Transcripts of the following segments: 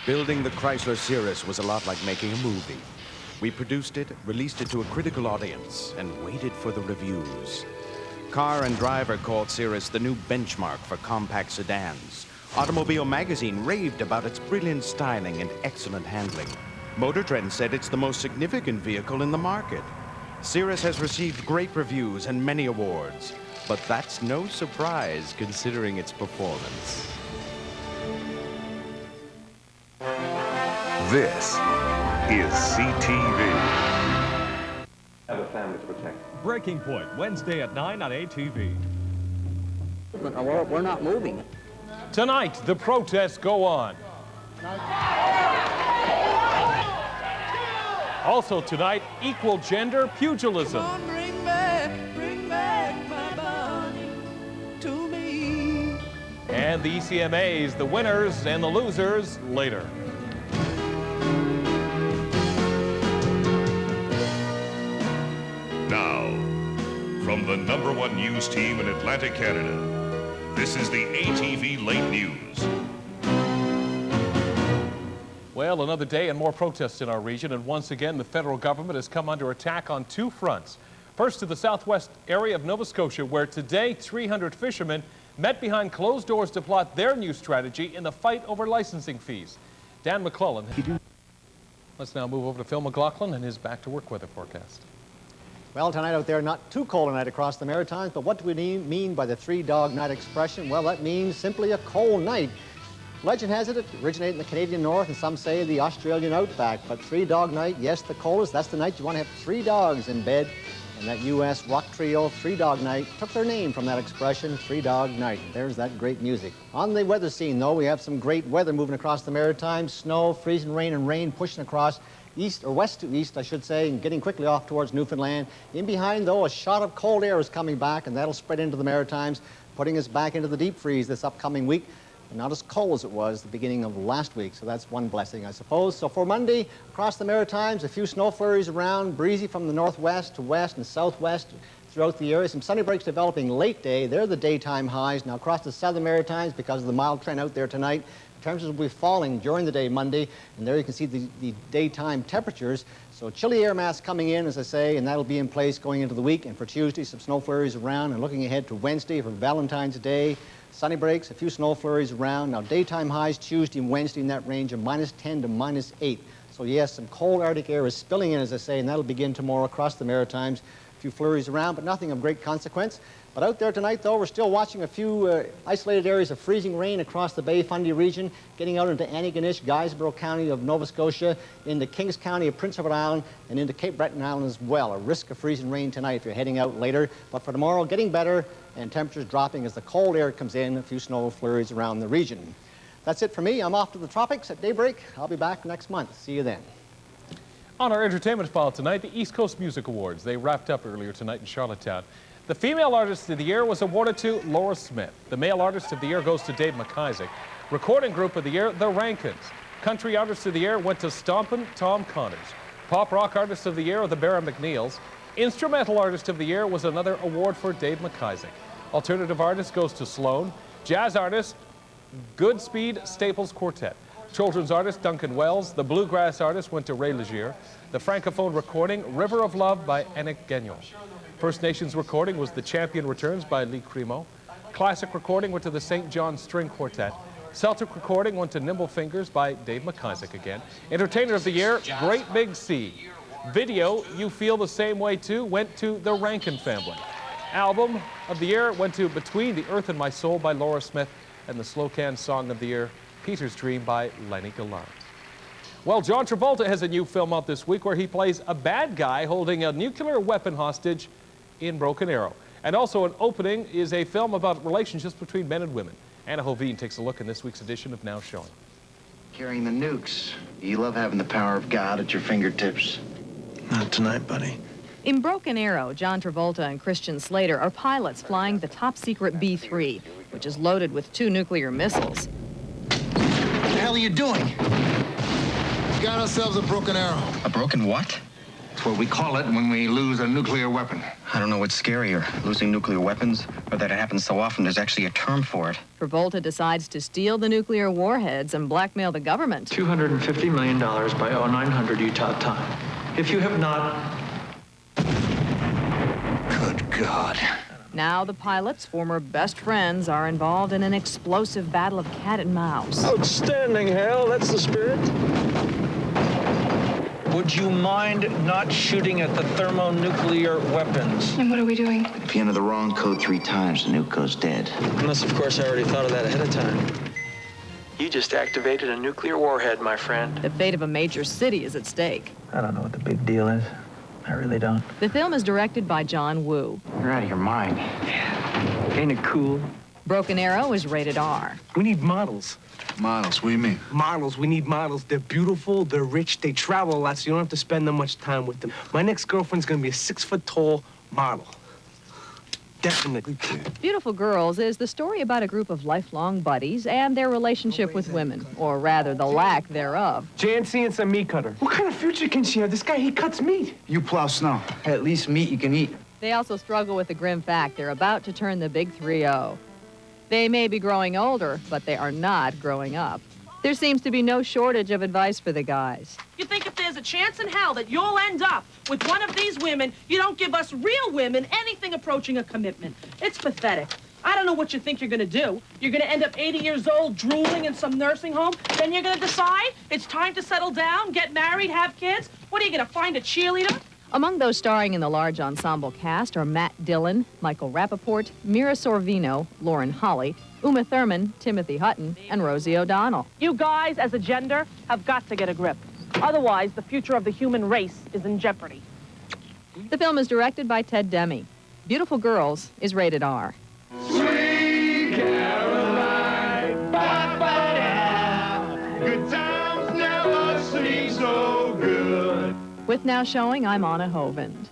Building the Chrysler Cirrus was a lot like making a movie. We produced it, released it to a critical audience, and waited for the reviews. Car and Driver called Cirrus the new benchmark for compact sedans. Automobile Magazine raved about its brilliant styling and excellent handling. Motor Trend said it's the most significant vehicle in the market. Cirrus has received great reviews and many awards, but that's no surprise considering its performance. This is CTV. Have a family to protect. Breaking Point, Wednesday at 9 on ATV. We're not moving. Tonight, the protests go on. Also tonight, equal gender pugilism. Come on, bring back my Bonnie to me. And the ECMAs, the winners and the losers, later. Now, from the #1 news team in Atlantic, Canada, this is the ATV Late News. Well, another day and more protests in our region, and once again, the federal government has come under attack on two fronts. First, to the southwest area of Nova Scotia, where today 300 fishermen met behind closed doors to plot their new strategy in the fight over licensing fees. Dan McClellan. Let's now move over to Phil McLaughlin and his back-to-work weather forecast. Well, tonight out there, not too cold tonight across the Maritimes, but what do we mean by the three-dog night expression? Well, that means simply a cold night. Legend has it originated in the Canadian North, and some say the Australian outback. But three-dog night, yes, the coldest, that's the night you want to have three dogs in bed. And that U.S. rock trio, Three Dog Night, took their name from that expression, Three Dog Night. There's that great music. On the weather scene, though, we have some great weather moving across the Maritimes. Snow, freezing rain, and rain pushing across east, or west to east, I should say, and getting quickly off towards Newfoundland. In behind, though, a shot of cold air is coming back, and that'll spread into the Maritimes, putting us back into the deep freeze this upcoming week. And not as cold as it was the beginning of last week, so that's one blessing, I suppose. So for Monday, across the Maritimes, a few snow flurries around, breezy from the northwest to west and southwest throughout the area. Some sunny breaks developing late day. They're the daytime highs. Now across the southern Maritimes, because of the mild trend out there tonight, temperatures will be falling during the day Monday, and there you can see the daytime temperatures. So chilly air mass coming in, as I say, and that'll be in place going into the week. And for Tuesday, some snow flurries around, and looking ahead to Wednesday for Valentine's Day. Sunny breaks, a few snow flurries around. Now, daytime highs Tuesday and Wednesday in that range of -10 to -8. So, yes, some cold Arctic air is spilling in, as I say, and that'll begin tomorrow across the Maritimes. A few flurries around, but nothing of great consequence. But out there tonight, though, we're still watching a few isolated areas of freezing rain across the Bay Fundy region, getting out into Antigonish, Guysborough County of Nova Scotia, into Kings County of Prince Edward Island, and into Cape Breton Island as well. A risk of freezing rain tonight if you're heading out later. But for tomorrow, getting better, and temperatures dropping as the cold air comes in, a few snow flurries around the region. That's it for me. I'm off to the tropics at daybreak. I'll be back next month. See you then. On our entertainment file tonight, the East Coast Music Awards. They wrapped up earlier tonight in Charlottetown. The Female Artist of the Year was awarded to Laura Smith. The Male Artist of the Year goes to Dave McIsaac. Recording Group of the Year, The Rankins. Country Artist of the Year went to Stompin' Tom Connors. Pop Rock Artist of the Year, the Barra McNeils. Instrumental Artist of the Year was another award for Dave McIsaac. Alternative Artist goes to Sloan. Jazz Artist, Goodspeed Staples Quartet. Children's Artist, Duncan Wells. The Bluegrass Artist went to Ray Legier. The Francophone Recording, River of Love by Enoch Gagnon. First Nations Recording was The Champion Returns by Lee Cremo. Classic Recording went to the St. John String Quartet. Celtic Recording went to Nimble Fingers by Dave McIsaac again. Entertainer of the Year, Great Big Sea. Video, You Feel the Same Way Too, went to the Rankin Family. Album of the Year went to Between the Earth and My Soul by Laura Smith, and the Slow Can Song of the Year, Peter's Dream by Lenny Gallant. Well, John Travolta has a new film out this week where he plays a bad guy holding a nuclear weapon hostage in Broken Arrow. And also an opening is a film about relationships between men and women. Anna Hoveen takes a look in this week's edition of Now Showing. Carrying the nukes. You love having the power of God at your fingertips. Not tonight, buddy. In Broken Arrow, John Travolta and Christian Slater are pilots flying the top-secret B-3, which is loaded with 2 nuclear missiles. What the hell are you doing? We got ourselves a broken arrow. A broken what? It's what we call it when we lose a nuclear weapon. I don't know what's scarier, losing nuclear weapons, or that it happens so often there's actually a term for it. Travolta decides to steal the nuclear warheads and blackmail the government. $250 million by 0900 Utah time. If you have not... Good God. Now the pilots, former best friends, are involved in an explosive battle of cat and mouse. Outstanding, Hal. That's the spirit. Would you mind not shooting at the thermonuclear weapons? And what are we doing? If you enter the wrong code 3 times, the nuke goes dead. Unless, of course, I already thought of that ahead of time. You just activated a nuclear warhead, my friend. The fate of a major city is at stake. I don't know what the big deal is. I really don't. The film is directed by John Woo. You're out of your mind. Ain't it cool? Broken Arrow is rated R. We need models. Models, what do you mean? Models, we need models. They're beautiful, they're rich, they travel a lot, so you don't have to spend that much time with them. My next girlfriend's gonna be a 6-foot-tall model. Definitely. Beautiful Girls is the story about a group of lifelong buddies and their relationship with women, or rather, the lack thereof. Jancy and some meat cutter. What kind of future can she have? This guy, he cuts meat. You plow snow. At least meat you can eat. They also struggle with the grim fact they're about to turn the big 3-0. They may be growing older, but they are not growing up. There seems to be no shortage of advice for the guys. You think if there's a chance in hell that you'll end up with one of these women, you don't give us real women anything approaching a commitment. It's pathetic. I don't know what you think you're going to do. You're going to end up 80 years old, drooling in some nursing home. Then you're going to decide it's time to settle down, get married, have kids. What are you going to find, a cheerleader? Among those starring in the large ensemble cast are Matt Dillon, Michael Rappaport, Mira Sorvino, Lauren Holly, Uma Thurman, Timothy Hutton, and Rosie O'Donnell. You guys, as a gender, have got to get a grip. Otherwise, the future of the human race is in jeopardy. The film is directed by Ted Demme. Beautiful Girls is rated R. Sweet Caroline, ba-ba-da. Good times never seem so good. With Now Showing, I'm Anna Hovind.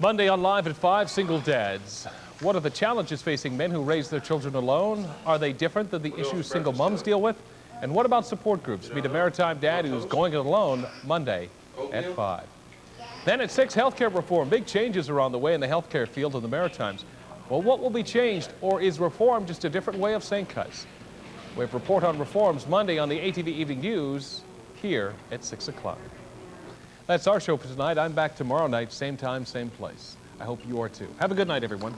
Monday on Live at 5, single dads. What are the challenges facing men who raise their children alone? Are they different than the issues single moms deal with? And what about support groups? Meet a maritime dad who's going it alone Monday at 5. Then at 6, healthcare reform. Big changes are on the way in the healthcare field in the Maritimes. Well, what will be changed, or is reform just a different way of saying cuts? We have Report on Reforms Monday on the ATV Evening News here at 6 o'clock. That's our show for tonight. I'm back tomorrow night, same time, same place. I hope you are too. Have a good night, everyone.